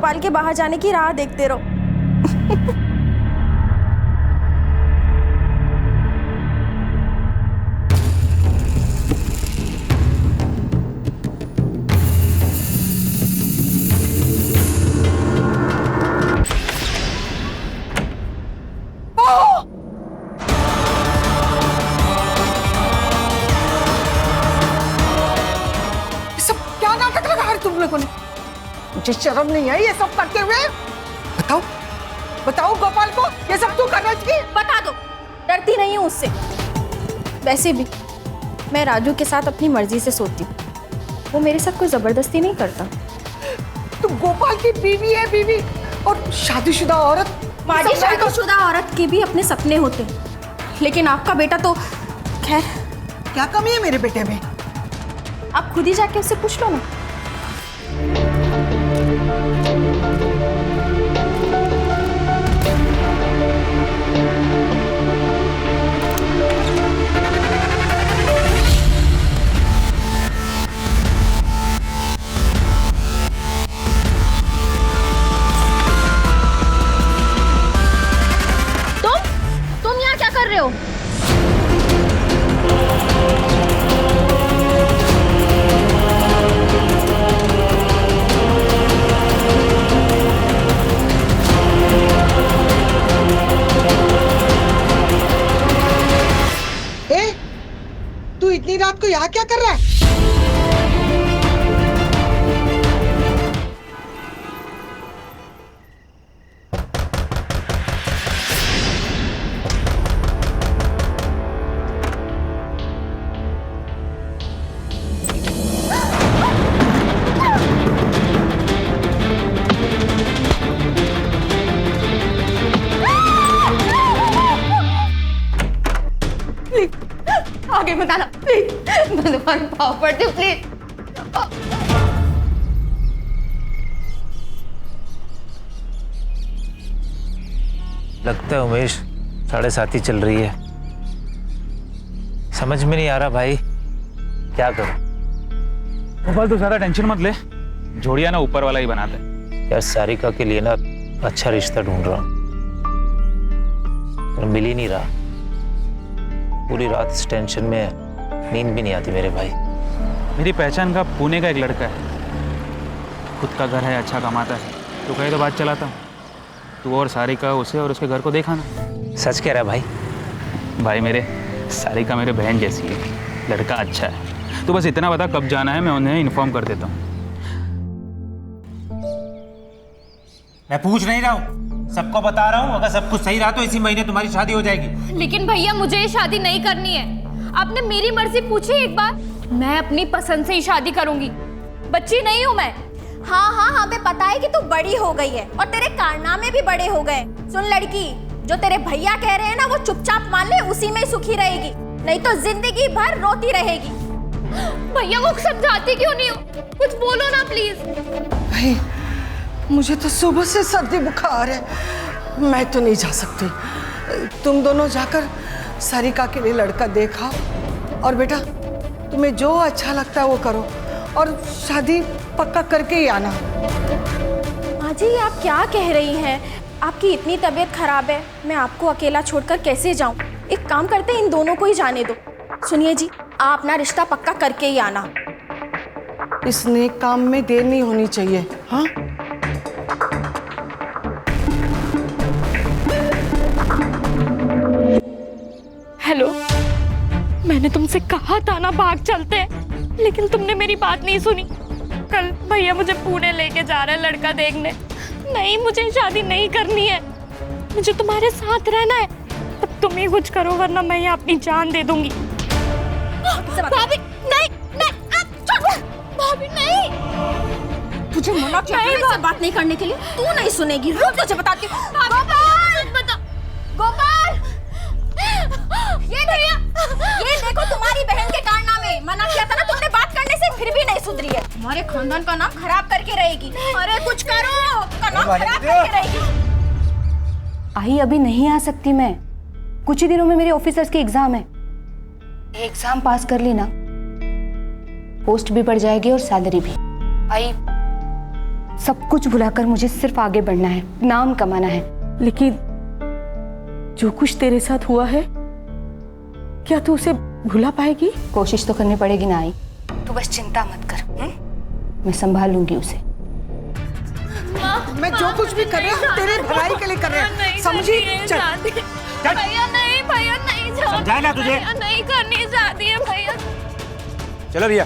गोपाल के बाहर जाने की राह देखते रहो। तुम लोगों ने मुझे शर्म नहीं आई ये सब करते हुए? बताओ बताओ गोपाल को ये सब तू करना चाहिए? बता दो, डरती नहीं हूँ उससे। वैसे भी मैं राजू के साथ अपनी मर्जी से सोती हूँ, वो मेरे साथ कोई जबरदस्ती नहीं करता। तू गोपाल की बीवी है, बीवी और शादीशुदा औरत। माजी, शादीशुदा औरत के भी अपने सपने होते हैं, लेकिन आपका बेटा तो खैर। क्या कमी है मेरे बेटे में? आप खुद ही जाके उससे पूछ लो ना। तुम यहाँ क्या कर रहे हो? तू इतनी रात को यहाँ क्या कर रहा है? आगे मत आना प्लीज, मैं तुम्हारे पाँव पड़ती हूँ प्लीज। लगता है उमेश 7:30 चल रही है। समझ में नहीं आ रहा भाई, क्या करूं? गोपाल तू ज्यादा टेंशन मत ले, जोड़िया ना ऊपर वाला ही बनाता है। यार सारिका के लिए ना अच्छा रिश्ता ढूंढ रहा हूं, पर मिल ही नहीं रहा। पूरी रात इस टेंशन में नींद भी नहीं आती मेरे भाई। मेरी पहचान का पुणे का एक लड़का है, खुद का घर है, अच्छा कमाता है। तू कहे तो बात चलाता हूँ, तू और सारिका उसे और उसके घर को देखा ना। सच कह रहा है भाई? भाई मेरे, सारिका मेरे बहन जैसी है, लड़का अच्छा है। तू बस इतना बता कब जाना है, मैं उन्हें इन्फॉर्म कर देता हूँ। मैं पूछ नहीं रहा हूँ, सबको बता रहा हूँ। अगर सब कुछ सही रहा तो इसी महीने तुम्हारी शादी हो जाएगी। लेकिन भैया मुझे ये शादी नहीं करनी है। आपने मेरी मर्जी पूछी एक बार, मैं अपनी पसंद से ही शादी करूंगी। बच्ची नहीं हूँ मैं। हाँ, हमें पता है कि तू बड़ी हो गई है और तेरे कारनामे भी बड़े हो गए। सुन लड़की, जो तेरे भैया कह रहे हैं ना वो चुपचाप मान ले, उसी में सुखी रहेगी, नहीं तो जिंदगी भर रोती रहेगी। भैया वो समझाती क्यों नहीं हो? कुछ बोलो ना प्लीज। भाई मुझे तो सुबह से सर्दी बुखार है, मैं तो नहीं जा सकती। तुम दोनों जाकर सारिका के लिए लड़का देखा, और बेटा तुम्हें जो अच्छा लगता है वो करो, और शादी पक्का करके ही आना। माँ जी आप क्या कह रही हैं? आपकी इतनी तबीयत खराब है, मैं आपको अकेला छोड़कर कैसे जाऊं? एक काम करते हैं, इन दोनों को ही जाने दो। सुनिए जी, आप अपना रिश्ता पक्का करके ही आना। इस नेक काम में देर नहीं होनी चाहिए। हाँ हेलो, मैंने तुमसे कहा था ना भाग चलते हैं, लेकिन तुमने मेरी बात नहीं सुनी। कल भैया मुझे पुणे लेके जा रहे हैं लड़का देखने। नहीं, मुझे शादी नहीं करनी है, मुझे तुम्हारे साथ रहना है। अब तुम ही कुछ करो वरना मैं यहाँ अपनी जान दे दूंगी। भाभी नहीं, भाभी नहीं, तुझे मना किया है बात नहीं करने के लिए। तू नहीं सुनेगी, रुक तुझे बताती हूँ। गोपाल, ये देखो तुम्हारी बहन के कारनामे। मना किया था ना तुमने बात करने से, फिर भी नहीं सुधरी है। हमारे खानदान का नाम खराब करके रहेगी। अरे कुछ करो, का नाम खराब करके रहेगी। आई अभी नहीं आ सकती मैं, कुछ ही दिनों में मेरे ऑफिसर्स के एग्जाम है। एग्जाम पास कर ली ना, पोस्ट भी बढ़ जाएगी और सैलरी भी। आई सब कुछ भुलाकर मुझे सिर्फ आगे बढ़ना है, नाम कमाना है। लेकिन जो कुछ तेरे साथ हुआ है, क्या तू उसे भुला पाएगी? कोशिश तो करनी पड़ेगी ना आई। तू बस चिंता मत कर, मैं संभाल लूंगी उसे। मैं जो कुछ भी कर रहा हूँ तेरे भलाई के लिए कर रहा हूँ, समझी? चल भैया नहीं जाओ। समझाया ना तुझे? भैया नहीं करनी चाहती है भैया। चलो भैया।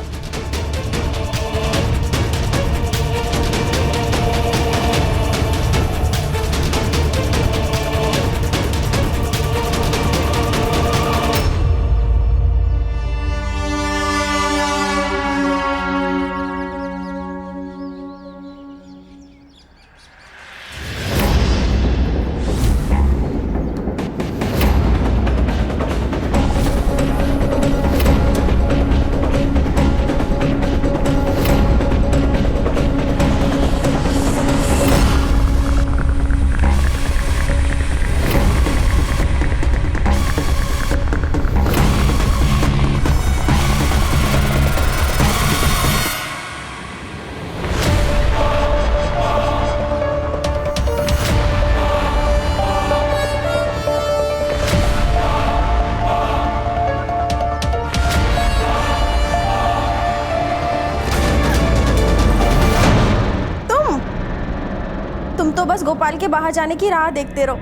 तुम तो बस गोपाल के बाहर जाने की राह देखते रहो।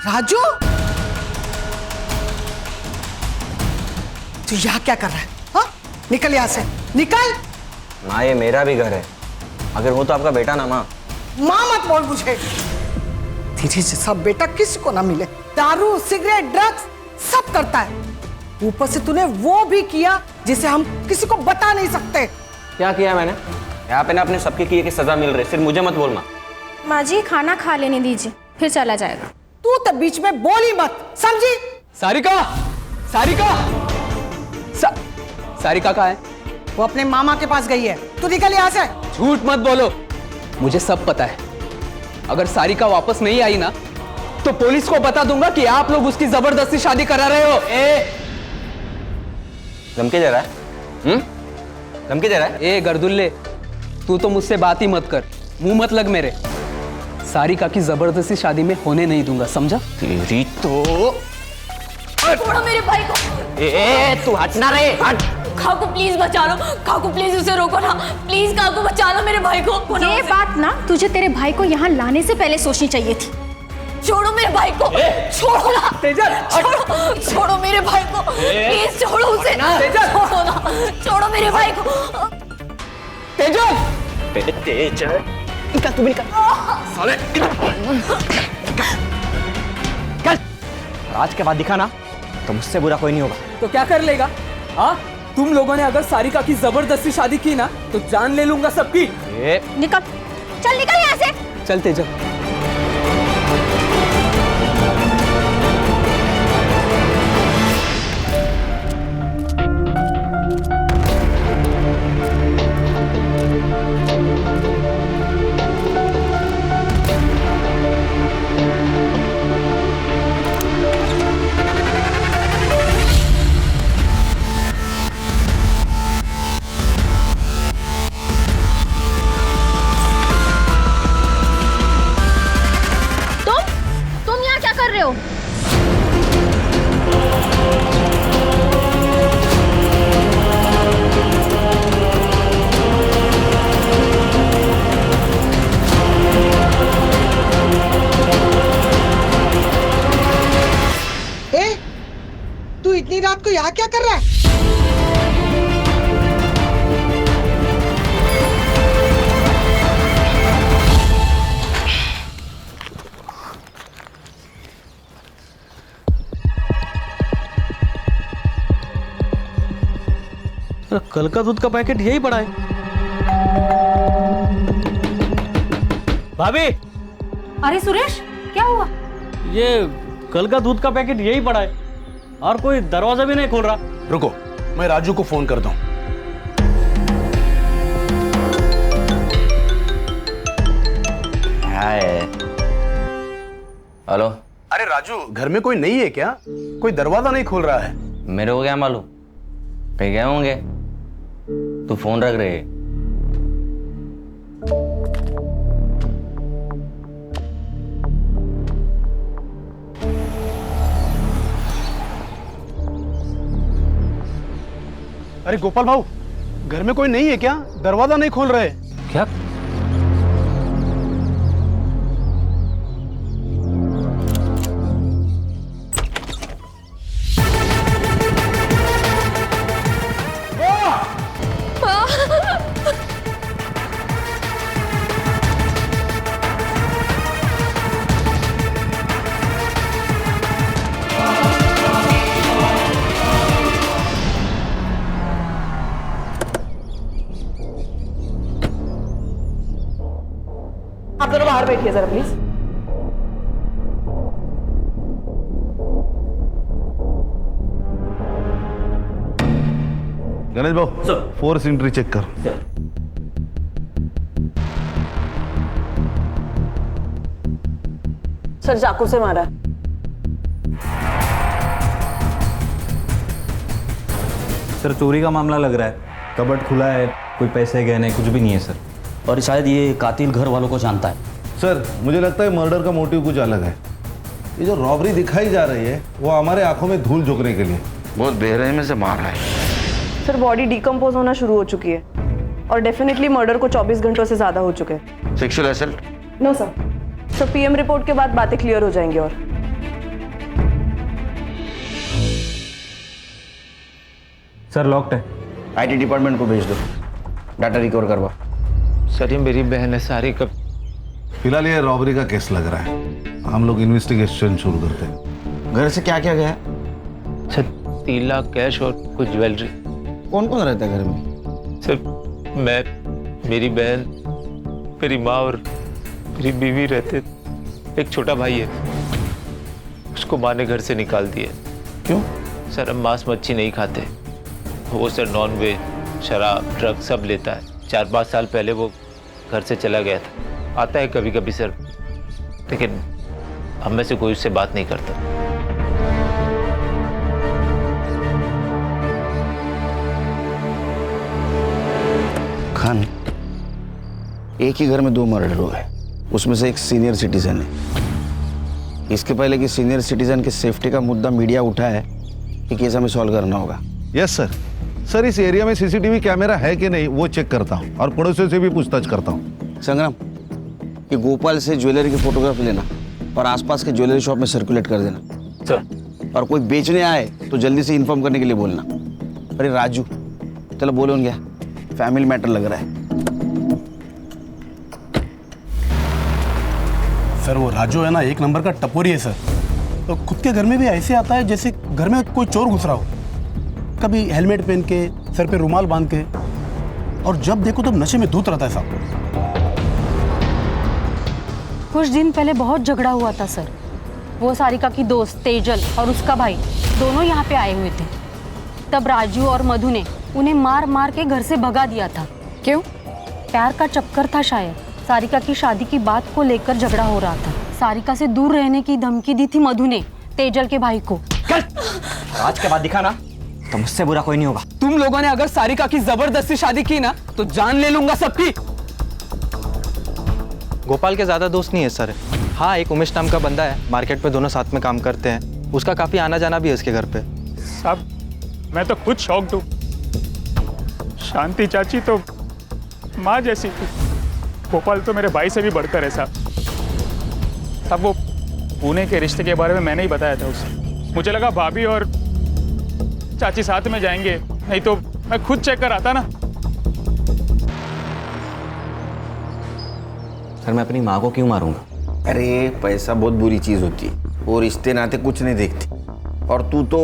राजू, तू यहाँ क्या कर रहा है? हाँ? निकल यहाँ से, निकल। माँ ये मेरा भी घर है, अगर वो तो आपका बेटा ना माँ। माँ मत बोल मुझे। तेरे जैसा बेटा किसी को ना मिले। दारू, सिगरेट, ड्रग्स सब करता है। ऊपर से तूने वो भी किया जिसे हम किसी को बता नहीं सकते। क्या किया मैंने? यहाँ पे ना अपने सबके किए की सजा मिल रही, सिर्फ मुझे मत बोल माँ। माँ जी खाना खा लेने दीजिए, फिर चला जाएगा। तू तो बीच में बोल ही मत, समझी? सारिका, सारिका, सारिका कहाँ है? वो अपने मामा के पास गई है। तू निकल यहाँ से। झूठ मत बोलो, मुझे सब पता है। अगर सारिका वापस नहीं आई ना तो पुलिस को बता दूंगा कि आप लोग उसकी जबरदस्ती शादी करा रहे हो। धमकी दे रहा है? धमकी दे रहा है? ए गर्दुल्ले, तू तो मुझसे बात ही मत कर, मुंह मत लग मेरे। सारिका की जबरदस्ती शादी में होने नहीं दूंगा, समझा? तेरी तो छोड़ो मेरे भाई को। तू हटना रे, हट। काकू प्लीज बचा लो, काकू प्लीज उसे रोको ना, प्लीज काकू बचा लो मेरे भाई को। ये बात ना तुझे तेरे भाई को यहाँ लाने से पहले सोचनी चाहिए थी। छोड़ो मेरे भाई को, छोड़ो ना, छोड़ो, छोड़ो मेरे भाई को, प्लीज छोड़ो उसे, छोड़ो ना, छोड़ो मेरे भाई को। तेजल, तेजल, निकल तू भी निकल। साले, निकल। आज के बाद दिखा ना तो मुझसे बुरा कोई नहीं होगा। तो क्या कर लेगा? हाँ, तुम लोगों ने अगर सारिका की जबरदस्ती शादी की ना तो जान ले लूंगा सबकी। निकल, चल निकल यहाँ से। चल तेजल। तुम यहाँ क्या कर रहे हो? तू इतनी रात को यहाँ क्या कर रहा है? कल का दूध का पैकेट यही पड़ा है। भाभी, अरे सुरेश, क्या हुआ? ये कल का दूध का पैकेट यही पड़ा है और कोई दरवाजा भी नहीं खोल रहा। रुको, मैं राजू को फोन करता हूँ। हाय। हेलो। अरे राजू, घर में कोई नहीं है क्या? कोई दरवाजा नहीं खोल रहा है। मेरे को क्या मालूम, कहीं गए होंगे। तू फोन रख रहे। अरे गोपाल भाऊ, घर में कोई नहीं है क्या? दरवाजा नहीं खोल रहे। क्या? आप दोनों बाहर बैठिए जरा प्लीज। गणेश भाऊ, फोर्स एंट्री चेक कर। सर चाकू से मारा। सर चोरी का मामला लग रहा है। कबर्ड खुला है, कोई पैसे गहने कुछ भी नहीं है सर। और शायद ये कातिल घर वालों को जानता है। सर, मुझे लगता है मर्डर का मोटिव कुछ अलग है। ये जो रॉबरी दिखाई जा रही है वो हमारे आंखों में धूल झोंकने के लिए बहुत बेरहमी से मार रहा है। सर बॉडी डिकम्पोज होना शुरू हो चुकी है और डेफिनेटली मर्डर को 24 घंटों से ज्यादा हो चुके हैं। Sexual assault? No sir. Sir PM report के बाद बातें क्लियर हो जाएंगी। और सर लॉक्ड है। आईटी डिपार्टमेंट को भेज दो, डाटा रिकवर करवा। सर ये मेरी बहन है सारी का। फिलहाल ये रॉबरी का केस लग रहा है, हम लोग इन्वेस्टिगेशन शुरू करते हैं। घर से क्या क्या गया? सर 3 लाख कैश और कुछ ज्वेलरी। कौन कौन रहता है घर में? सर मैं, मेरी बहन, मेरी माँ और मेरी बीवी रहते। एक छोटा भाई है, उसको माँ ने घर से निकाल दिया। क्यों? सर हम मांस मच्छी नहीं खाते। वो सर नॉन वेज, शराब, ड्रग सब लेता है। 4-5 साल पहले वो घर से चला गया था। आता है कभी कभी सर, लेकिन हम में से कोई उससे बात नहीं करता। खान, एक ही घर में 2 मर्डर हुए, उसमें से एक सीनियर सिटीजन है। इसके पहले कि सीनियर सिटीजन की सेफ्टी का मुद्दा मीडिया उठा है, ये केस हमें सॉल्व करना होगा। Yes sir. सर इस एरिया में सीसीटीवी कैमरा है कि नहीं वो चेक करता हूँ और पड़ोसियों से भी पूछताछ करता हूँ। संग्राम, ये गोपाल से ज्वेलरी की फोटोग्राफी लेना और आसपास के ज्वेलरी शॉप में सर्कुलेट कर देना। सर और कोई बेचने आए तो जल्दी से इन्फॉर्म करने के लिए बोलना। अरे राजू, चलो बोलो क्या, फैमिली मैटर लग रहा है। सर वो राजू है ना, एक नंबर का टपोरी है सर। तो खुद के घर में भी ऐसे आता है जैसे घर में कोई चोर घुस रहा हो। कभी हेलमेट पहन के, सर पे रुमाल बांध के, और जब देखो तब नशे में धूत रहता है साहब। कुछ दिन पहले बहुत झगड़ा हुआ था सर। वो सारिका की दोस्त तेजल और उसका भाई दोनों यहाँ पे आए हुए थे। तब राजू और मधु ने उन्हें मार मार के घर से भगा दिया था। क्यों? प्यार का चक्कर था शायद। सारिका की शादी की बात को लेकर झगड़ा हो रहा था। सारिका से दूर रहने की धमकी दी थी मधु ने तेजल के भाई को। आज के बाद दिखा ना तो मुझसे बुरा कोई नहीं होगा। तुम लोगों ने अगर सारिका की जबरदस्ती शादी की ना तो जान ले लूंगा सबकी। गोपाल के ज़्यादा दोस्त नहीं है सर। हाँ, एक उमेश नाम का बंदा है, मार्केट में दोनों साथ में काम करते हैं। उसका काफ़ी आना जाना भी है उसके घर पे। साहब मैं तो खुद शॉक्ड हूँ। शांति चाची तो माँ जैसी थी, गोपाल तो मेरे भाई से भी बढ़कर है साहब। तब वो पुणे के रिश्ते के बारे में मैंने ही बताया था उसे। मुझे लगा भाभी और चाची साथ में जाएंगे, नहीं तो मैं खुद चेक कर आता ना। सर मैं अपनी माँ को क्यों मारूंगा? अरे पैसा बहुत बुरी चीज होती है, वो रिश्ते नाते कुछ नहीं देखती। और तू तो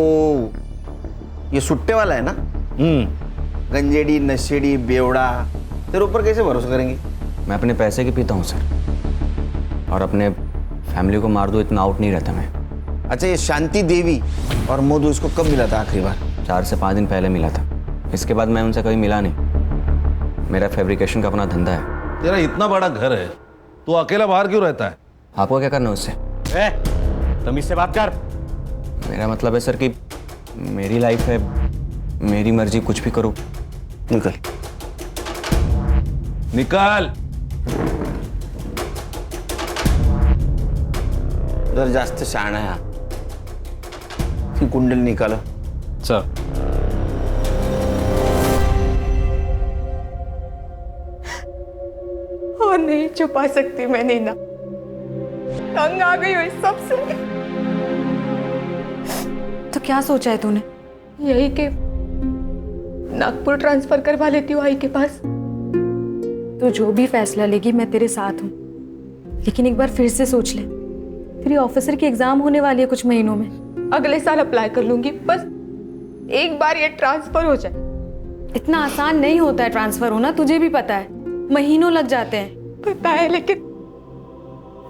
ये सुट्टे वाला है ना, गंजेड़ी नशेड़ी बेवड़ा, तेरे ऊपर कैसे भरोसा करेंगे? मैं अपने पैसे की पीता हूँ सर, और अपने फैमिली को मार दो इतना आउट नहीं रहता मैं। अच्छा ये शांति देवी और मधु इसको कब मिला था आखिरी बार? 4 से 5 दिन पहले मिला था। इसके बाद मैं उनसे कभी मिला नहीं। मेरा फैब्रिकेशन का अपना धंधा है। तेरा इतना बड़ा घर है, तू अकेला बाहर क्यों रहता है? आपको क्या करना है उससे? तमीज से बात कर। मेरा मतलब है सर कि मेरी लाइफ है, मेरी मर्जी, कुछ भी करो। निकल निकल। जर जास्त शहाणा आहे हा. ही कुंडली निकालो. सर और नहीं छुपा सकती मैं नीना, तंग आ गई हूँ इस सब से। तो क्या सोचा है तूने? यही के नागपुर ट्रांसफर करवा लेती हूँ आई के पास। तो जो भी फैसला लेगी मैं तेरे साथ हूँ, लेकिन एक बार फिर से सोच ले। तेरी ऑफिसर की एग्जाम होने वाली है कुछ महीनों में। अगले साल अप्लाई कर लूंगी, बस एक बार ये ट्रांसफर हो जाए। इतना आसान नहीं होता है ट्रांसफर होना, तुझे भी पता है, महीनों लग जाते हैं। पता है, लेकिन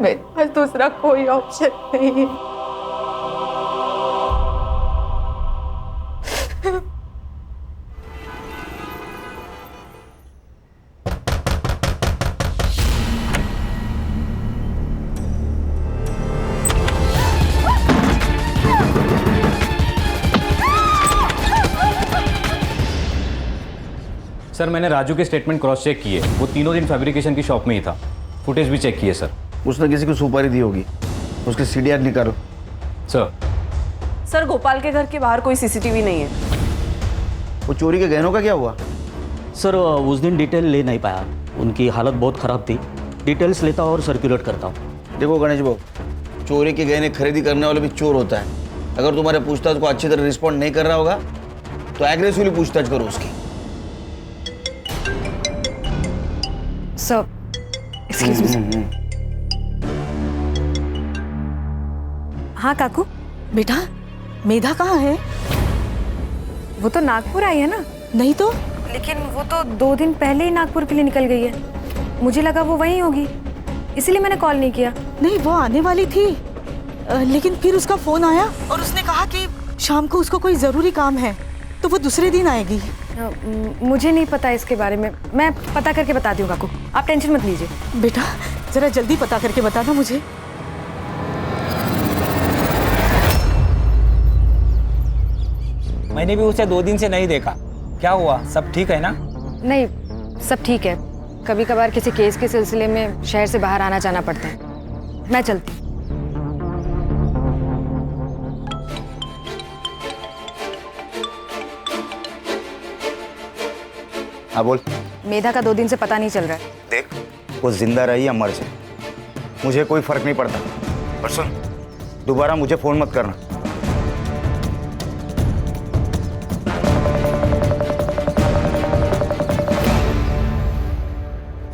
मेरे पास दूसरा कोई ऑप्शन नहीं है। सर मैंने राजू के स्टेटमेंट क्रॉस चेक किए, वो तीनों दिन फैब्रिकेशन की शॉप में ही था। फुटेज भी चेक किए सर। उसने किसी को सुपारी दी होगी, उसके सीडीआर निकालो. सर गोपाल के घर के बाहर कोई सीसीटीवी नहीं है। वो चोरी के गहनों का क्या हुआ? सर उस दिन डिटेल ले नहीं पाया, उनकी हालत बहुत ख़राब थी। डिटेल्स लेता और सर्कुलेट करता हूँ। देखो गणेश बाबू, चोरी के गहने खरीदी करने वाले भी चोर होता है। अगर तुम्हारे पूछताछ को अच्छी तरह रिस्पॉन्ड नहीं कर रहा होगा तो एग्रेसिवली पूछताछ करो उसकी. Sir excuse me. हाँ काकू। बेटा मेधा कहाँ है? वो तो नागपुर आई है ना। नहीं तो? लेकिन वो तो 2 दिन पहले ही नागपुर के लिए निकल गई है। मुझे लगा वो वहीं होगी, इसीलिए मैंने कॉल नहीं किया। नहीं, वो आने वाली थी, लेकिन फिर उसका फोन आया और उसने कहा कि शाम को उसको कोई ज़रूरी काम है, तो वो दूसरे दिन आएगी। मुझे नहीं पता इसके बारे में, मैं पता करके बताती हूँ काकू, आप टेंशन मत लीजिए। बेटा जरा जल्दी पता करके बताना मुझे। मैंने भी उसे 2 दिन से नहीं देखा, क्या हुआ? सब ठीक है ना? नहीं, सब ठीक है। कभी कभार किसी केस के सिलसिले में शहर से बाहर आना जाना पड़ता है। मैं चलती। हाँ बोल। मेधा का 2 दिन से पता नहीं चल रहा है। देख, वो जिंदा रही या मर जाए मुझे कोई फर्क नहीं पड़ता, और सुन, दोबारा मुझे फोन मत करना।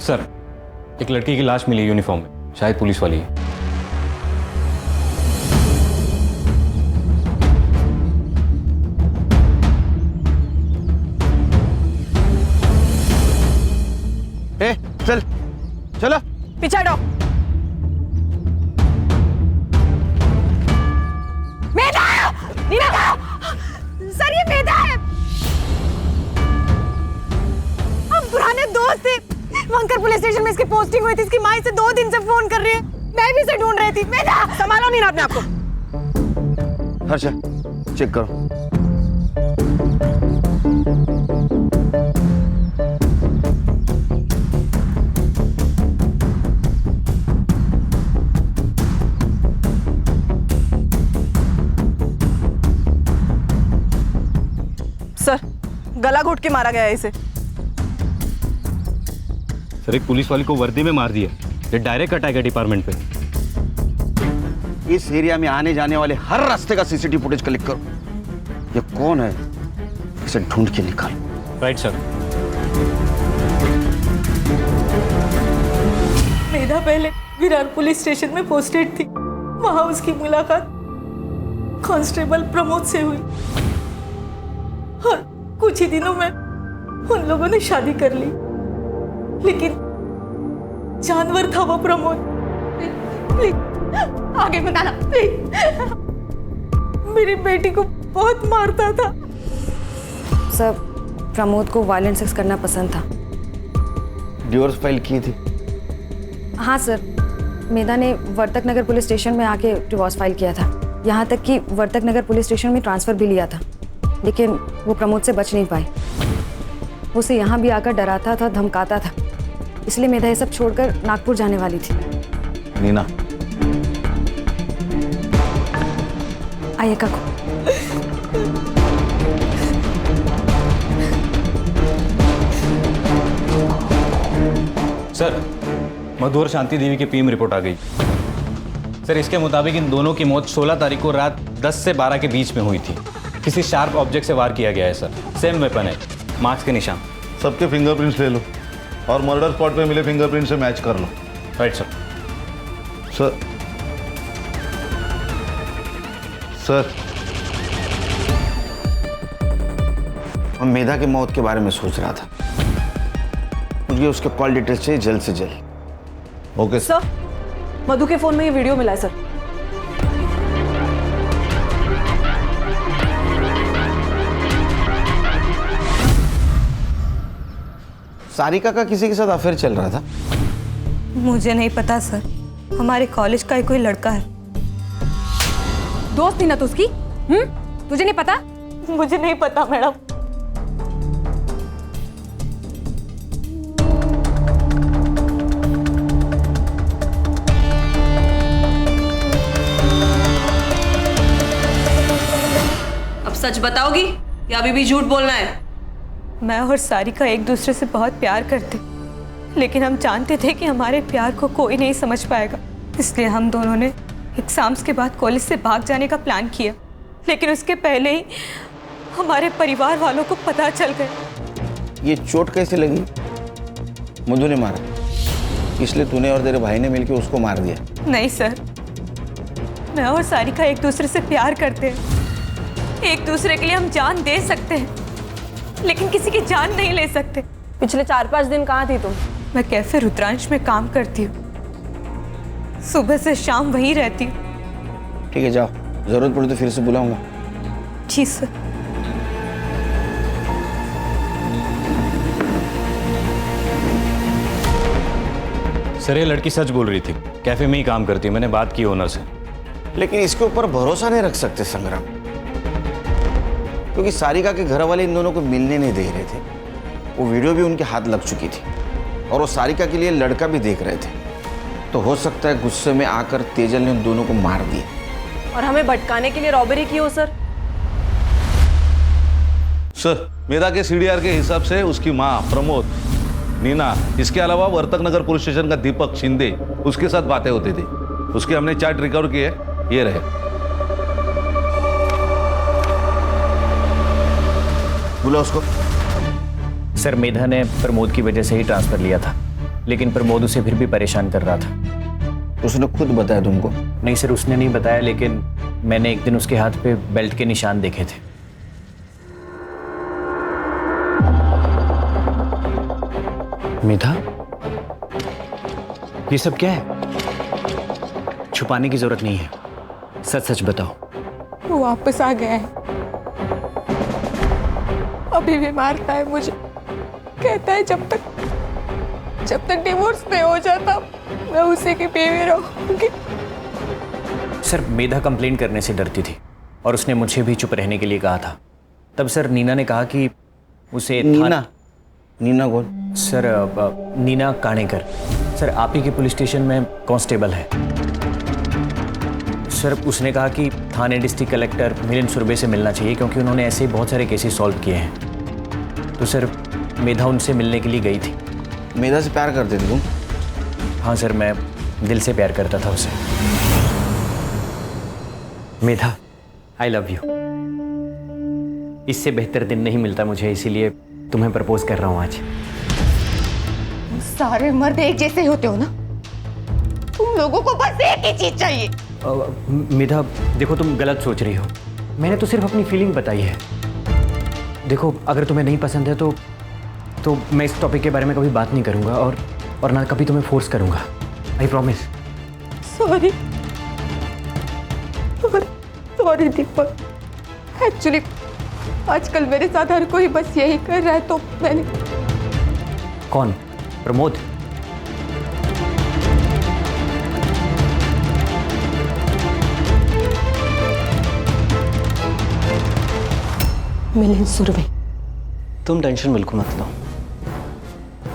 सर एक लड़की की लाश मिली यूनिफॉर्म में, शायद पुलिस वाली है। चल चलो पीछे हटो। मेधा! नीना! सर ये मेधा है। हम पुराने दोस्त थे। वंकर पुलिस स्टेशन में इसकी पोस्टिंग हुई थी। इसकी माँ इसे 2 दिन से फोन कर रही है। मैं भी इसे ढूंढ रही थी। मेधा! संभालो नीना अपने आप को। हर्षा चेक करो। सर गला घोट के मारा गया है इसे। सर एक पुलिस वाले को वर्दी में मार दिया, ये डायरेक्ट अटैक है डिपार्टमेंट पे। इस एरिया में आने जाने वाले हर रास्ते का सीसीटीवी फुटेज कलेक्ट करो। ये कौन है, इसे ढूंढ के निकालो। Right sir. मेधा पहले विरार पुलिस स्टेशन में पोस्टेड थी। वहां उसकी मुलाकात कांस्टेबल प्रमोद से हुई और कुछ ही दिनों में उन लोगों ने शादी कर ली। लेकिन जानवर था वो प्रमोद। प्लीज आगे बताना प्लीज। मेरी बेटी को बहुत मारता था। सर प्रमोद को वायलेंट सेक्स करना पसंद था। डिवोर्स फाइल की थी, हाँ सर, मेधा ने वर्तक नगर पुलिस स्टेशन में आके डिवोर्स फाइल किया था। यहाँ तक कि वर्तक नगर पुलिस स्टेशन में ट्रांसफ़र भी लिया था, लेकिन वो प्रमोद से बच नहीं पाई। वो उसे यहाँ भी आकर डराता था, धमकाता था, इसलिए मेधा ये सब छोड़कर नागपुर जाने वाली थी। नीना, आइए काकू। सर, मधु और शांति देवी की पीएम रिपोर्ट आ गई। सर, इसके मुताबिक इन दोनों की मौत 16 तारीख को रात 10 से 12 के बीच में हुई थी। किसी शार्प ऑब्जेक्ट से वार किया गया है सर। सेम वेपन है, मार्क्स के निशान। सबके फिंगरप्रिंट्स ले लो और मर्डर स्पॉट पे मिले फिंगरप्रिंट से मैच कर लो। Right sir. सर, मैं मेधा की मौत के बारे में सोच रहा था। मुझे उसके कॉल डिटेल्स चाहिए जल्द से जल्द। ओके सर, मधु के फोन में ये वीडियो मिला है सर। सारिका का किसी के साथ अफेयर चल रहा था? मुझे नहीं पता सर, हमारे कॉलेज का ही कोई लड़का है। दोस्त थी ना तो उसकी? तुझे नहीं पता? मुझे नहीं पता मैडम। अब सच बताओगी या अभी भी झूठ बोलना है? मैं और सारिका एक दूसरे से बहुत प्यार करते, लेकिन हम जानते थे कि हमारे प्यार को कोई नहीं समझ पाएगा, इसलिए हम दोनों ने एग्जाम्स के बाद कॉलेज से भाग जाने का प्लान किया। लेकिन उसके पहले ही हमारे परिवार वालों को पता चल गया। ये चोट कैसे लगी? मधु ने मारा, इसलिए तूने और तेरे भाई ने मिलकर उसको मार दिया? नहीं सर, मैं और सारिका एक दूसरे से प्यार करते हैं। एक दूसरे के लिए हम जान दे सकते हैं, लेकिन किसी की जान नहीं ले सकते। पिछले 4-5 दिन कहाँ थी तुम? मैं कैफे रुद्रांश में काम करती हूँ, सुबह से शाम वहीं रहती हूँ। ठीक है, जाओ, जरूरत पड़े तो फिर से बुलाऊंगा। जी सर। सर, ये लड़की सच बोल रही थी। कैफे में ही काम करती है, मैंने बात की ओनर से। लेकिन इसके ऊपर भरोसा नहीं रख सकते संग्राम, क्योंकि सारिका के घर वाले इन दोनों को मिलने नहीं दे रहे थे। वो वीडियो भी उनके हाथ लग चुकी थी और वो सारिका के लिए लड़का भी देख रहे थे। तो हो सकता है गुस्से में आकर तेजल ने उन दोनों को मार दिया और हमें भटकाने के लिए रॉबरी की हो सर। सर, मेधा के सीडीआर के हिसाब से उसकी माँ प्रमोद, नीना, इसके अलावा वर्तक नगर पुलिस स्टेशन का दीपक शिंदे, उसके साथ बातें होती थी। उसके हमने चार्ट रिकवर किए, ये रहे। बोला उसको। सर, मेधा ने प्रमोद की वजह से ही ट्रांसफर लिया था, लेकिन प्रमोद उसे फिर भी परेशान कर रहा था। उसने खुद बताया तुमको? नहीं सर, उसने नहीं बताया, लेकिन मैंने एक दिन उसके हाथ पे बेल्ट के निशान देखे थे। मेधा, ये सब क्या है? छुपाने की जरूरत नहीं है, सच सच बताओ। वो वापस आ गया है, अभी भी मारता है मुझे। कहता है जब तक डिवोर्स नहीं हो जाता मैं उसी की बीवी रहूंगी। सर, मेधा कंप्लेन करने से डरती थी और उसने मुझे भी चुप रहने के लिए कहा था। तब सर नीना ने कहा कि उसे नीना कौन? सर, नीना काणेकर। सर, आप ही के पुलिस स्टेशन में कांस्टेबल है। सर, उसने कहा कि थाने डिस्ट्रिक्ट कलेक्टर मिलिंद सुरभे से मिलना चाहिए, क्योंकि उन्होंने ऐसे ही बहुत सारे केसेस सॉल्व किए हैं। तो सर, मेधा उनसे मिलने के लिए गई थी। मेधा से प्यार करते थे तुम? हाँ सर, मैं दिल से प्यार करता था उसे। मेधा, आई लव यू। इससे बेहतर दिन नहीं मिलता मुझे, इसीलिए तुम्हें प्रपोज कर रहा हूँ आज। सारे मर्द एक जैसे होते हो ना, तुम लोगों को बस एक ही चीज चाहिए। मेधा, देखो तुम गलत सोच रही हो। मैंने तो सिर्फ अपनी फीलिंग बताई है। देखो, अगर तुम्हें नहीं पसंद है तो मैं इस टॉपिक के बारे में कभी बात नहीं करूंगा और ना कभी तुम्हें फोर्स करूंगा। I promise. Sorry Deepak, actually आजकल मेरे साथ हर कोई बस यही कर रहा है, तो मैंने। कौन? प्रमोद? मिलिंद सुरवे। तुम टेंशन बिल्कुल मत लो,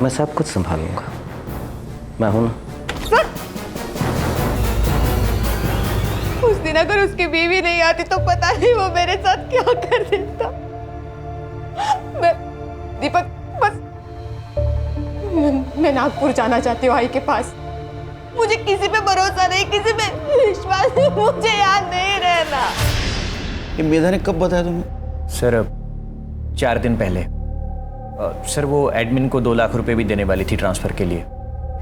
मैं सब कुछ संभालूंगा। मैं हूं ना। उस दिन अगर उसकी बीवी नहीं आती तो पता नहीं वो मेरे साथ क्या कर देता। मैं दीपक बस मैं नागपुर जाना चाहती हूँ आई के पास। मुझे किसी पे भरोसा नहीं, किसी पे विश्वास नहीं, मुझे यहाँ नहीं रहना। ये मेधा ने कब बताया तुम्हें? सर 4 दिन पहले। सर वो एडमिन को 2 लाख रुपए भी देने वाली थी ट्रांसफर के लिए।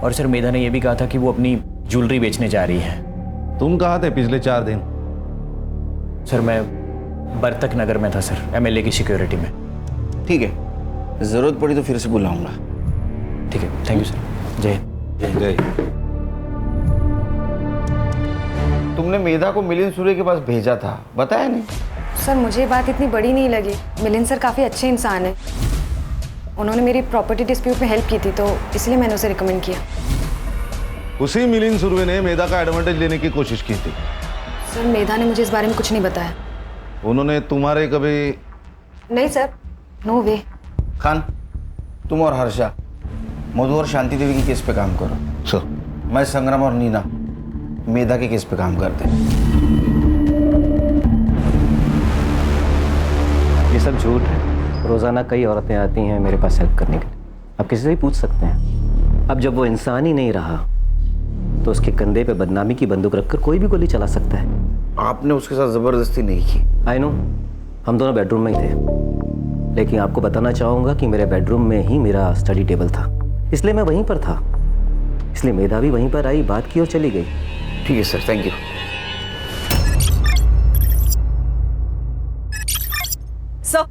और सर मेधा ने यह भी कहा था कि वो अपनी ज्वेलरी बेचने जा रही है। तुम कहाँ थे पिछले 4 दिन? सर मैं बर्तक नगर में था सर, एमएलए की सिक्योरिटी में। ठीक है, जरूरत पड़ी तो फिर से बुलाऊंगा। ठीक है, थैंक यू सर। जय जय। तुमने मेधा को मिलिंद सूर्य के पास भेजा था, बताया नहीं? सर मुझे बात इतनी बड़ी नहीं लगी। मिलिंद सर काफ़ी अच्छे इंसान हैं। उन्होंने मेरी प्रॉपर्टी डिस्प्यूट में हेल्प की थी तो इसलिए मैंने उसे रिकमेंड किया। उसी मिलिंद सुरवे ने मेधा का एडवांटेज लेने की कोशिश की थी। सर मेधा ने मुझे इस बारे में कुछ नहीं बताया। उन्होंने तुम्हारे कभी? नहीं सर, नो वे। खान, तुम और हर्षा मधु और शांति देवी की केस पे काम करो। सर। मैं संग्राम और नीना मेधा के केस पे काम करते हैं। ये सब झूठ है। रोज़ाना कई औरतें आती हैं मेरे पास हेल्प करने के लिए। आप किसी से भी पूछ सकते हैं। अब जब वो इंसान ही नहीं रहा तो उसके कंधे पे बदनामी की बंदूक रखकर कोई भी गोली चला सकता है। आपने उसके साथ जबरदस्ती नहीं की। आई नो, हम दोनों बेडरूम में ही थे, लेकिन आपको बताना चाहूँगा कि मेरे बेडरूम में ही मेरा स्टडी टेबल था, इसलिए मैं वहीं पर था। इसलिए मेधा भी वहीं पर आई, बात की और चली गई। ठीक है सर, थैंक यू। सर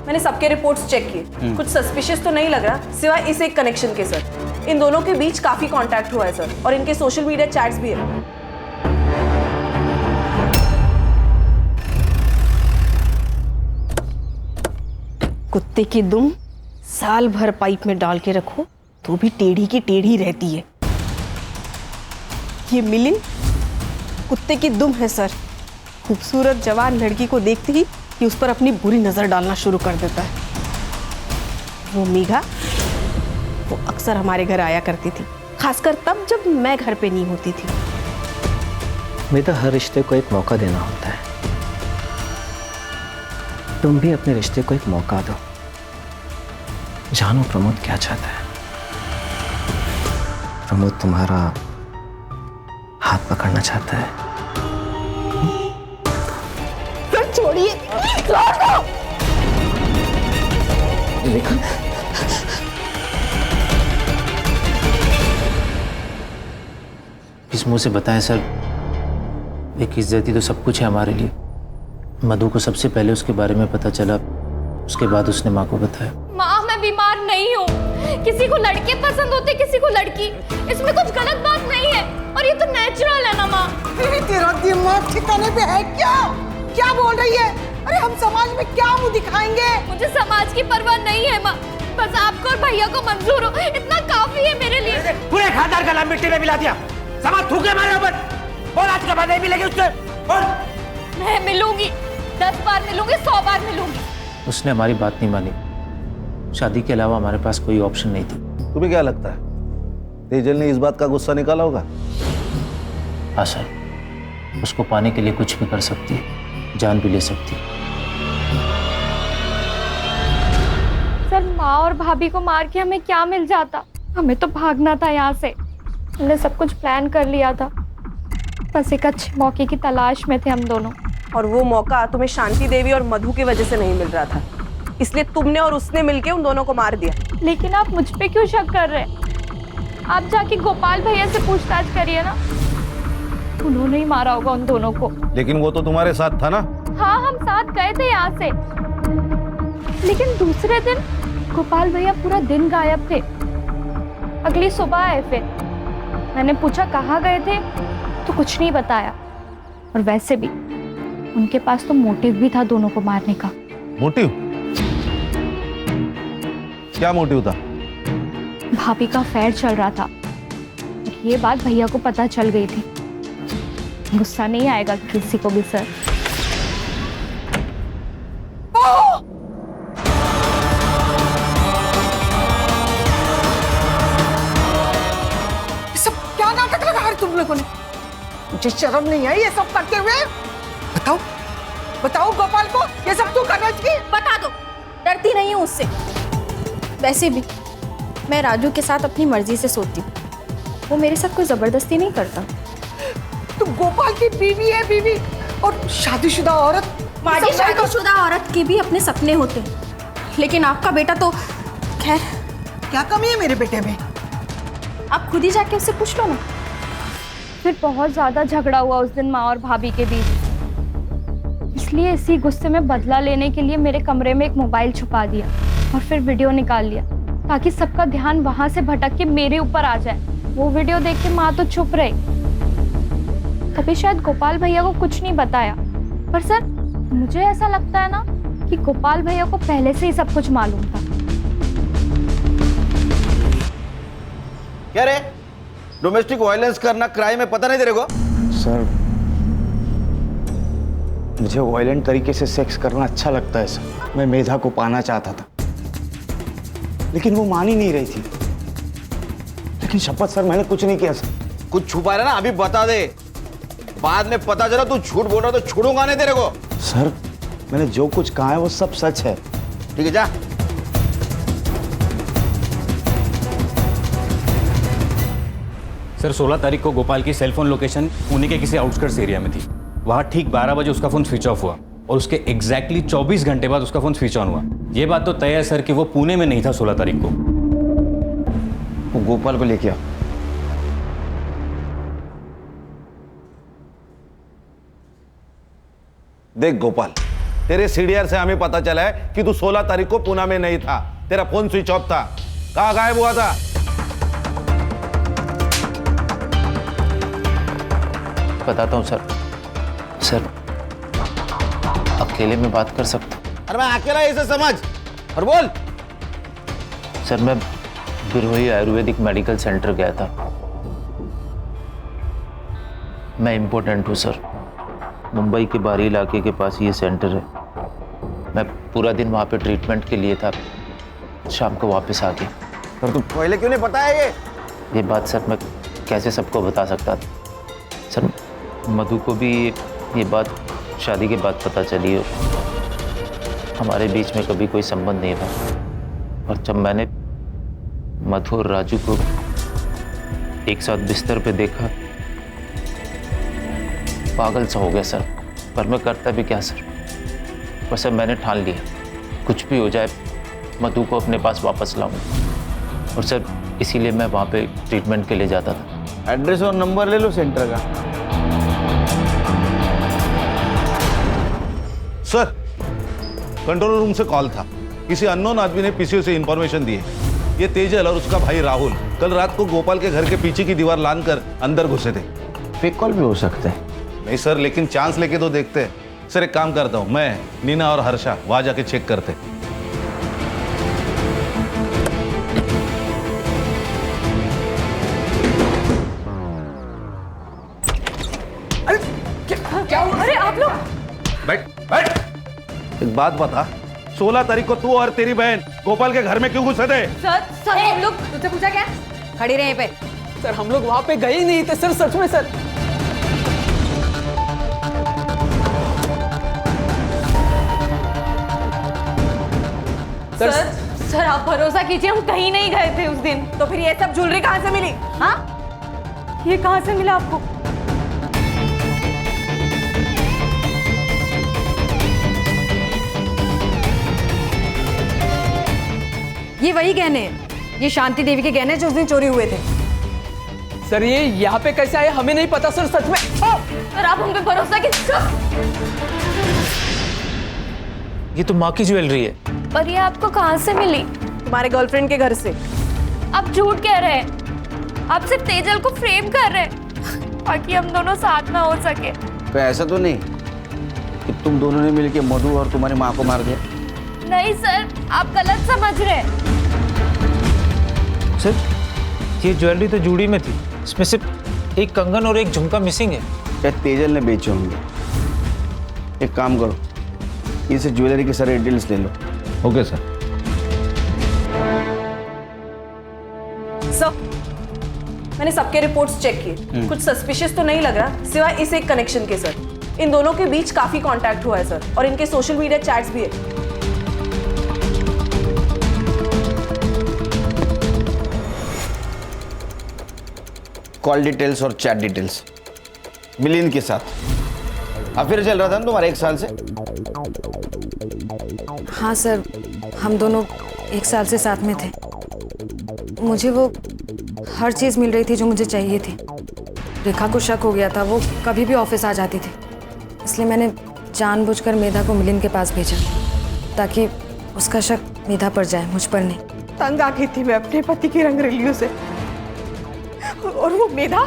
मैंने सबके रिपोर्ट्स चेक किए, कुछ सस्पिशियस तो नहीं लग रहा सिवाय इस एक कनेक्शन के। सर इन दोनों के बीच काफी कांटेक्ट हुआ है सर, और इनके सोशल मीडिया चैट्स भी है। कुत्ते की दुम साल भर पाइप में डाल के रखो तो भी टेढ़ी की टेढ़ी रहती है। ये मिलिंद कुत्ते की दुम है सर। खूबसूरत जवान लड़की को देखते ही ये उस पर अपनी बुरी नजर डालना शुरू कर देता है। वो मेघा, वो अक्सर हमारे घर आया करती थी, खासकर तब जब मैं घर पे नहीं होती थी। मेधा, हर रिश्ते को एक मौका देना होता है। तुम भी अपने रिश्ते को एक मौका दो। जानो प्रमोद क्या चाहता है। प्रमोद तुम्हारा हाथ पकड़ना चाहता है। सर छोड़िए, छोड़ दो। देखो किस मुंह से बताएं सर, एक इज्जत ही तो सब कुछ है हमारे लिए। मधु को सबसे पहले उसके बारे में पता चला, उसके बाद उसने माँ को बताया। माँ मैं बीमार नहीं हूँ, किसी को लड़के पसंद होते किसी को लड़की, इसमें कुछ गलत बात नहीं है और ये तो नेचुरल है ना माँ। तेरा दिमाग ठिकाने पे है क्या? क्या बोल रही है? अरे हम समाज में क्या मुंह दिखाएंगे? मुझे समाज की परवाह नहीं है माँ, बस आपको और भैया को मंजूर हो इतना काफी है मेरे लिए। पूरे खानदान का नाम मिट्टी में मिला दिया। समाज थूके मारे ऊपर। बोल आज के बाद नहीं मिलेगी उससे। बोल। मैं मिलूंगी, 10 बार मिलूंगी, 100 बार मिलूंगी। उसने हमारी बात नहीं मानी। शादी के अलावा हमारे पास कोई ऑप्शन नहीं थी। तुम्हें क्या लगता है तेजल ने इस बात का गुस्सा निकाला होगा? हाँ सर, उसको पाने के लिए कुछ भी कर सकती है, जान भी ले सकती है। सर माँ और भाभी को मार के हमें क्या मिल जाता? हमें तो भागना था यहाँ से। हमने सब कुछ प्लान कर लिया था, बस एक अच्छे मौके की तलाश में थे हम दोनों। और वो मौका तुम्हें शांति देवी और मधु की वजह से नहीं मिल रहा था, इसलिए तुमने और उसने मिलके उन दोनों को मार दिया। लेकिन आप मुझ पे क्यों शक कर रहे हैं? आप जाके गोपाल भैया से पूछताछ करिए ना, उन्होंने ही मारा होगा उन दोनों को। लेकिन वो तो तुम्हारे साथ था ना? हाँ हम साथ गए थे यहाँ से, लेकिन दूसरे दिन गोपाल भैया पूरा दिन गायब थे। अगली सुबह आए, फिर मैंने पूछा कहाँ गए थे तो कुछ नहीं बताया। और वैसे भी उनके पास तो मोटिव भी था दोनों को मारने का। मोटिव? क्या मोटिव था? भाभी का अफेयर चल रहा था, ये बात भैया को पता चल गई थी। गुस्सा नहीं आएगा किसी को भी सर। को नहीं? मुझे शर्म नहीं आई ये सब करते हुए? बताओ बताओ गोपाल को ये सब तू कर रही थी? बता दो, डरती नहीं हूँ उससे। वैसे भी मैं राजू के साथ अपनी मर्जी से सोती हूँ, वो मेरे साथ कोई जबरदस्ती नहीं करता। तू गोपाल की बीवी है, बीवी और शादीशुदा औरत। माजी, शादीशुदा औरत के भी अपने सपने होते हैं, लेकिन आपका बेटा तो खैर। क्या कमी है मेरे बेटे में? आप खुद ही जाके उससे पूछ लो ना। फिर बहुत ज्यादा झगड़ा हुआ उस दिन माँ और भाभी के बीच, इसलिए इसी गुस्से में बदला लेने के लिए मेरे कमरे में एक मोबाइल छुपा दिया और फिर वीडियो निकाल लिया ताकि सबका ध्यान वहां से भटक के मेरे ऊपर आ जाए। वो वीडियो देख के माँ तो चुप रही, तभी शायद गोपाल भैया को कुछ नहीं बताया। पर सर, मुझे ऐसा लगता है ना कि गोपाल भैया को पहले से ही सब कुछ मालूम था। क्या रे, डोमेस्टिक वायलेंस करना क्राइम है, पता नहीं तेरे को? सर मुझे वायलेंट तरीके से सेक्स करना अच्छा लगता है सर। मैं मेधा को पाना चाहता था, लेकिन वो मान ही नहीं रही थी। लेकिन शपथ सर, मैंने कुछ नहीं किया सर। कुछ छुपा रहा ना, अभी बता दे, बाद में पता चला तू झूठ बोल रहा तो छोड़ूंगा नहीं तेरे को। सर मैंने जो कुछ कहा है वो सब सच है। ठीक है, जा। सर 16 तारीख को गोपाल की सेलफोन लोकेशन पुणे के किसी आउटस्कर्ट्स एरिया में थी। वहाँ ठीक 12 बजे उसका फ़ोन स्विच ऑफ हुआ और उसके एग्जैक्टली 24 घंटे बाद उसका फ़ोन स्विच ऑन हुआ। ये बात तो तय है सर कि वो पुणे में नहीं था 16 तारीख को। वो गोपाल को लेके आओ। देख गोपाल, तेरे सीडीआर से हमें पता चला है कि तू 16 तारीख को पुणे में नहीं था, तेरा फोन स्विच ऑफ था। कहाँ गायब हुआ था? बताता हूँ सर। सर, अकेले में बात कर सकता हूँ? अरे मैं अकेला इसे समझ और बोल। सर, मैं बिरोही आयुर्वेदिक मेडिकल सेंटर गया था। मैं इम्पोर्टेंट हूँ सर। मुंबई के बाहरी इलाके के पास ये सेंटर है। मैं पूरा दिन वहाँ पे ट्रीटमेंट के लिए था, शाम को वापस आ गया। पर तू पहले क्यों नहीं बताया ये बात सर मैं कैसे सबको बता सकता था? सर, मधु को भी ये बात शादी के बाद पता चली और हमारे बीच में कभी कोई संबंध नहीं था। और जब मैंने मधु और राजू को एक साथ बिस्तर पे देखा, पागल सा हो गया सर। पर मैं करता भी क्या सर? पर सर, मैंने ठान लिया, कुछ भी हो जाए मधु को अपने पास वापस लाऊंगा। और सर, इसीलिए मैं वहाँ पे ट्रीटमेंट के लिए जाता था। एड्रेस और नंबर ले लो सेंटर का। सर, कंट्रोल रूम से कॉल था। किसी अननोन आदमी ने पीसीओ से इंफॉर्मेशन दी है। ये तेजल और उसका भाई राहुल कल रात को गोपाल के घर के पीछे की दीवार लांघकर अंदर घुसे थे। फेक कॉल भी हो सकता है। नहीं सर, लेकिन चांस लेके तो देखते हैं। सर, एक काम करता हूँ, मैं, नीना और हर्षा वहां जाके चेक करते। क्या हुआ? अरे आप लोग बैठ बैठ। एक बात बता, 16 तारीख को तू और तेरी बहन गोपाल के घर में क्यों घुसे थे? सर हम लोग तुझसे पूछा क्या? खड़ी रहे पे। सर हम लोग वहां पे गए ही नहीं थे सर, सच में सर। सर आप भरोसा कीजिए, हम कहीं नहीं गए थे उस दिन। तो फिर ये सब ज्वेलरी कहाँ से मिली? हाँ, ये कहाँ से मिला आपको? ये वही गहने हैं, ये शांति देवी के गहने जो उस दिन चोरी हुए थे। सर ये यहाँ पे कैसे आए हमें नहीं पता सर, सच में। सर आप हम पे भरोसा कीजिए। ये तो माँ की ज्वेलरी है। पर ये आपको कहाँ से मिली? तुम्हारे गर्लफ्रेंड के घर से। आप झूठ कह रहे हैं। आप सिर्फ तेजल को फ्रेम कर रहे हैं ताकि हम दोनों साथ में हो सके। तो ऐसा तो नहीं कि तुम दोनों ने मिलकर मधु और तुम्हारी माँ को मार दिया? नहीं सर, आप गलत समझ रहे हैं। सर, ये ज्वेलरी तो जूड़ी में थी, इसमें सिर्फ एक कंगन और एक झुमका मिसिंग है। शायद तेजल ने बेचे होंगे। एक काम करो, इसे ज्वेलरी के सारे डिटेल्स ले लो। Okay sir. मैंने सबके रिपोर्ट्स चेक किए, कुछ सस्पिशियस तो नहीं लग रहा सिवाय इस एक कनेक्शन के सर। इन दोनों के बीच काफी कांटेक्ट हुआ है सर, और इनके सोशल मीडिया चैट्स भी है। कॉल डिटेल्स और चैट डिटेल्स मिलिंद के साथ अफेयर चल रहा था ना तुम्हारा 1 साल से? हाँ सर, हम दोनों 1 साल से साथ में थे। मुझे वो हर चीज़ मिल रही थी जो मुझे चाहिए थी। रेखा को शक हो गया था, वो कभी भी ऑफिस आ जाती थी, इसलिए मैंने जानबूझकर मेधा को मिलिंद के पास भेजा ताकि उसका शक मेधा पर जाए, मुझ पर नहीं। तंग आ गई थी मैं अपने पति की रंगरेलियों से, और वो मेधा,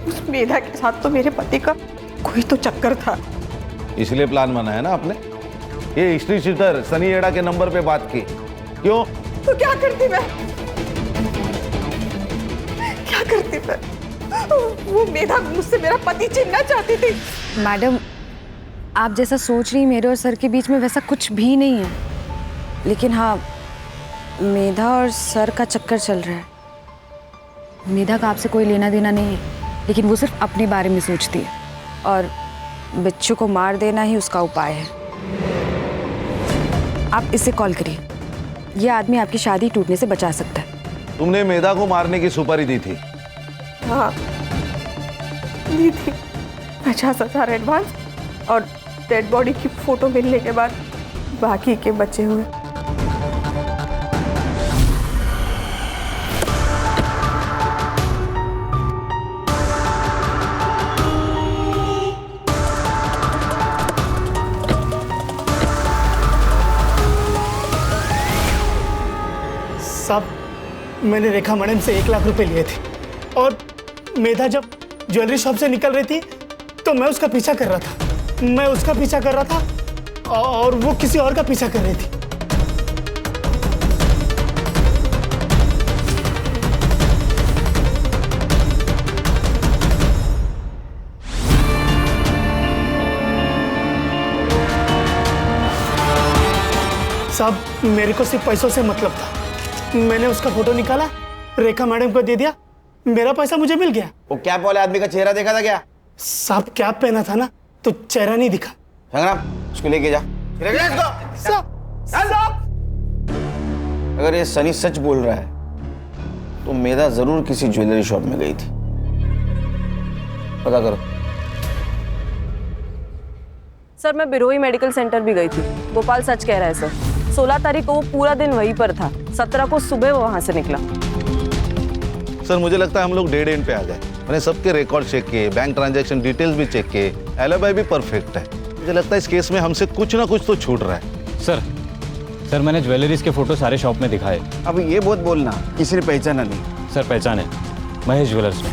उस मेधा के साथ तो मेरे पति का कोई तो चक्कर था। इसलिए प्लान बनाया ना आपने, ये हिस्ट्री शीटर सनी एडा के नंबर पे बात की। क्यों? तो क्या करती मैं, क्या करती मैं? वो मेधा मुझसे मेरा पति छीनना चाहती थी। मैडम, आप जैसा सोच रही, मेरे और सर के बीच में वैसा कुछ भी नहीं है। लेकिन हाँ, मेधा और सर का चक्कर चल रहा है। मेधा का आपसे कोई लेना देना नहीं है, लेकिन वो सिर्फ अपने बारे में सोचती है, और बिच्छू को मार देना ही उसका उपाय है। आप इसे कॉल करिए, यह आदमी आपकी शादी टूटने से बचा सकता है। तुमने मेधा को मारने की सुपारी दी थी? हाँ, दी थी। 50,000 एडवांस और डेड बॉडी की फोटो मिलने के बाद बाकी के बचे हुए। साहब, मैंने रेखा मैडम से 1 लाख रुपए लिए थे, और मेधा जब ज्वेलरी शॉप से निकल रही थी तो मैं उसका पीछा कर रहा था। मैं उसका पीछा कर रहा था और वो किसी और का पीछा कर रही थी। साहब, मेरे को सिर्फ पैसों से मतलब था। मैंने उसका फोटो निकाला, रेखा मैडम को दे दिया, मेरा पैसा मुझे मिल गया। वो कैप वाले आदमी का चेहरा देखा था क्या? साहब, कैप पहना था ना, तो चेहरा नहीं दिखा। संग्राम, उसको लेके जा। अगर ये सनी सच बोल रहा है तो मेधा जरूर किसी ज्वेलरी शॉप में गई थी। पता करो। सर, मैं बिरोई मेडिकल सेंटर भी गई थी। गोपाल सच कह रहा है सर। 16 तारीख को वो पूरा दिन वहीं पर था, 17 को सुबह वो वहां से निकला। सर, मुझे लगता है हम लोग डेड एंड पे आ गए। मैंने सबके रिकॉर्ड चेक किए, बैंक ट्रांजैक्शन डिटेल्स भी चेक किए, एलिबाई भी परफेक्ट है। मुझे लगता है इस केस में हमसे कुछ ना कुछ तो छूट रहा है। सर, मैंने ज्वेलरीज के फोटो सारे शॉप में दिखाए। अब ये बहुत बोलना, किसी ने पहचाना नहीं। सर, पहचाने, महेश ज्वेलर्स में,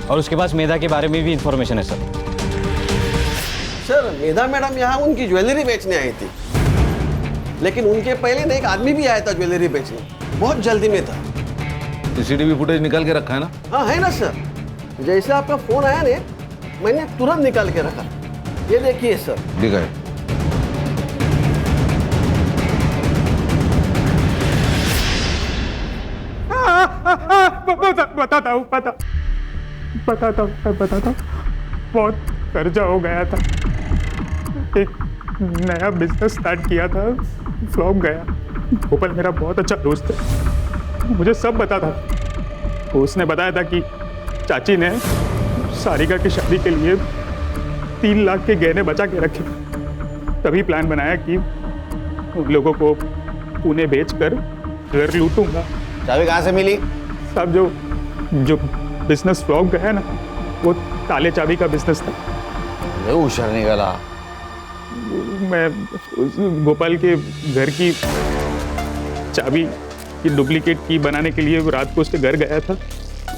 और उसके पास मेधा के बारे में भी इंफॉर्मेशन है सर। सर, मेधा मैडम यहाँ उनकी ज्वेलरी बेचने आई थी, लेकिन उनके पहले ना एक आदमी भी आया था ज्वेलरी बेचने, बहुत जल्दी में था। सीसीटीवी फुटेज निकाल के रखा है ना? हाँ, है ना सर। जैसे आपका फोन आया ने, मैंने तुरंत निकाल के रखा। ये देखिए सर। दिखाए। बताता हूँ बहुत कर्जा हो गया था। एक नया बिजनेस स्टार्ट किया था, फ्लॉप गया। गोपाल मेरा बहुत अच्छा दोस्त है, मुझे सब बताता था। उसने बताया था कि चाची ने सारिका की शादी के लिए 3 लाख के गहने बचा के रखे। तभी प्लान बनाया कि उन लोगों को पुणे बेचकर घर लूटूंगा। चाबी कहाँ से मिली? सब जो बिजनेस फ्लॉप गया ना, वो ताले चाबी का बिजनेस था। होशियार निकला। मैं गोपाल के घर की चाबी की डुप्लीकेट की बनाने के लिए रात को उसके घर गया था,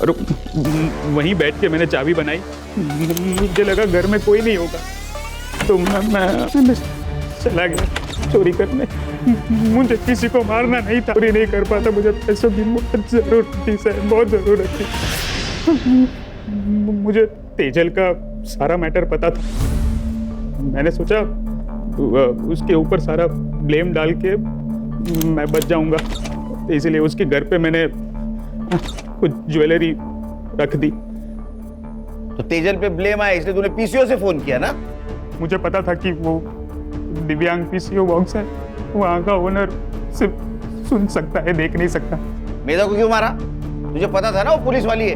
और वहीं बैठ के मैंने चाबी बनाई। मुझे लगा घर में कोई नहीं होगा, तो मैं चला गया चोरी करने। मुझे किसी को मारना नहीं था, चोरी नहीं कर पाता। मुझे पैसों की बहुत जरूरत थी सर, बहुत जरूरत थी। मुझे तेजल का सारा मैटर पता था। मैंने सोचा उसके ऊपर सारा ब्लेम डाल के मैं बच जाऊंगा, इसलिए उसके घर पे मैंने कुछ ज्वेलरी रख दी। तो तेजल पे ब्लेम आया इसलिए तूने पीसीओ से फोन किया ना? मुझे पता था कि वो दिव्यांग पीसीओ बॉक्स है, वहाँ का ओनर सिर्फ सुन सकता है, देख नहीं सकता। मेधा को क्यों मारा? तुझे पता था ना वो पुलिस वाली है।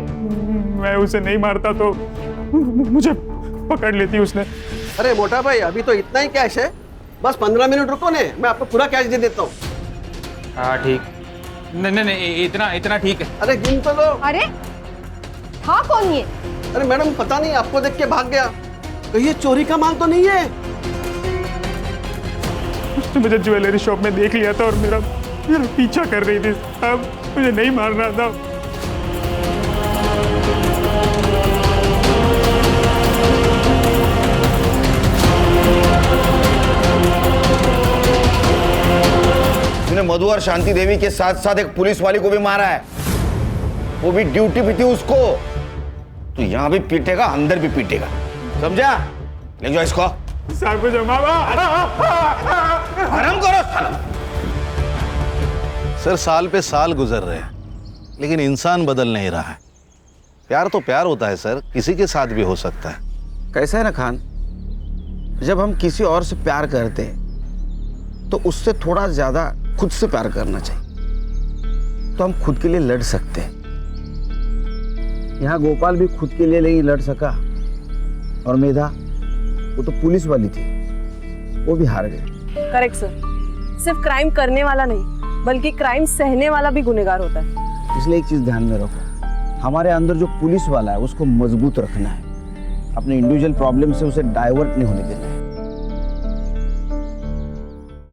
मैं उसे नहीं मारता तो मुझे पकड़ लेती उसने। अरे मोटा भाई, अभी तो इतना ही कैश है, बस 15 मिनट रुको ने, मैं आपको पूरा कैश दे देता हूँ। हाँ ठीक, नहीं इतना ठीक है। अरे गिन तो लो। अरे हाँ, कौन ये? अरे मैडम पता नहीं, आपको देख के भाग गया। कहीं ये चोरी का माल तो नहीं है? उसने मुझे ज्वेलरी शॉप में देख लिया था और मेरा पीछा कर रही थी। अब मुझे नहीं मारना था। तूने मधु और शांति देवी के साथ साथ एक पुलिस वाली को भी मारा है, वो भी ड्यूटी पे थी उसको। तो यहां भी पीटेगा, अंदर भी पीटेगा, समझा? ले जाओ इसको। साहब जमा आराम करो साला। सर साल पे साल गुजर रहे हैं, लेकिन इंसान बदल नहीं रहा है। प्यार तो प्यार होता है सर, किसी के साथ भी हो सकता है। कैसा है ना खान, जब हम किसी और से प्यार करते हैं तो उससे थोड़ा ज्यादा खुद से प्यार करना चाहिए, तो हम खुद के लिए लड़ सकते हैं। यहाँ गोपाल भी खुद के लिए नहीं लड़ सका, और मेधा, वो तो पुलिस वाली थी, वो भी हार गए। करेक्ट सर, सिर्फ क्राइम करने वाला नहीं बल्कि क्राइम सहने वाला भी गुनहगार होता है। इसलिए एक चीज ध्यान में रखो, हमारे अंदर जो पुलिस वाला है उसको मजबूत रखना है, अपने इंडिविजुअल प्रॉब्लम से उसे डाइवर्ट नहीं होने देना है।